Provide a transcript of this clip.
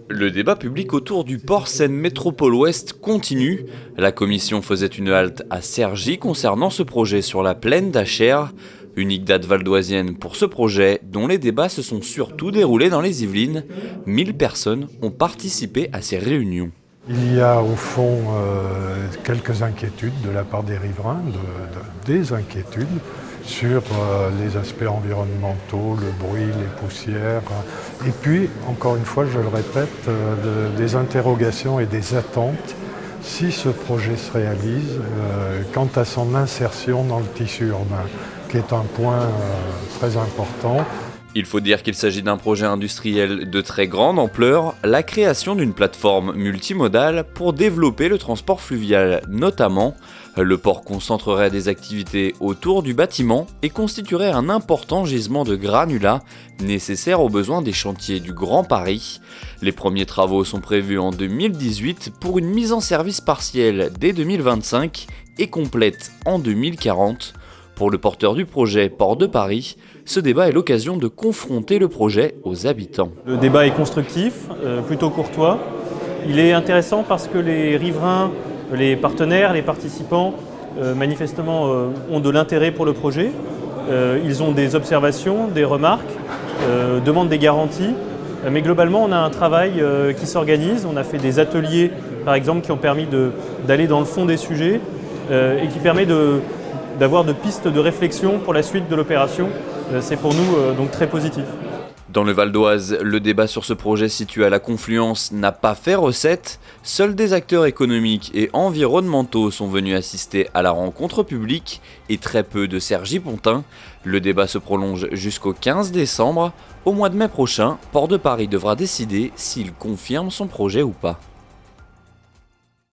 Le débat public autour du port Seine Métropole Ouest continue. La commission faisait une halte à Cergy concernant ce projet sur la plaine d'Acher. Unique date valdoisienne pour ce projet, dont les débats se sont surtout déroulés dans les Yvelines. 1000 personnes ont participé à ces réunions. Il y a au fond quelques inquiétudes de la part des riverains, des inquiétudes sur les aspects environnementaux, le bruit, les poussières. Et puis, encore une fois, je le répète, des interrogations et des attentes si ce projet se réalise quant à son insertion dans le tissu urbain, qui est un point très important. Il faut dire qu'il s'agit d'un projet industriel de très grande ampleur, la création d'une plateforme multimodale pour développer le transport fluvial notamment. Le port concentrerait des activités autour du bâtiment et constituerait un important gisement de granulats nécessaire aux besoins des chantiers du Grand Paris. Les premiers travaux sont prévus en 2018 pour une mise en service partielle dès 2025 et complète en 2040. Pour le porteur du projet Port de Paris, ce débat est l'occasion de confronter le projet aux habitants. Le débat est constructif, plutôt courtois. Il est intéressant parce que les riverains, les partenaires, les participants, manifestement ont de l'intérêt pour le projet. Ils ont des observations, des remarques, demandent des garanties. Mais globalement, on a un travail qui s'organise. On a fait des ateliers, par exemple, qui ont permis d'aller dans le fond des sujets et qui permet d'avoir de pistes de réflexion pour la suite de l'opération. C'est pour nous donc très positif. Dans le Val d'Oise, le débat sur ce projet situé à la confluence n'a pas fait recette. Seuls des acteurs économiques et environnementaux sont venus assister à la rencontre publique et très peu de Cergy-Pontin. Le débat se prolonge jusqu'au 15 décembre. Au mois de mai prochain, Port de Paris devra décider s'il confirme son projet ou pas.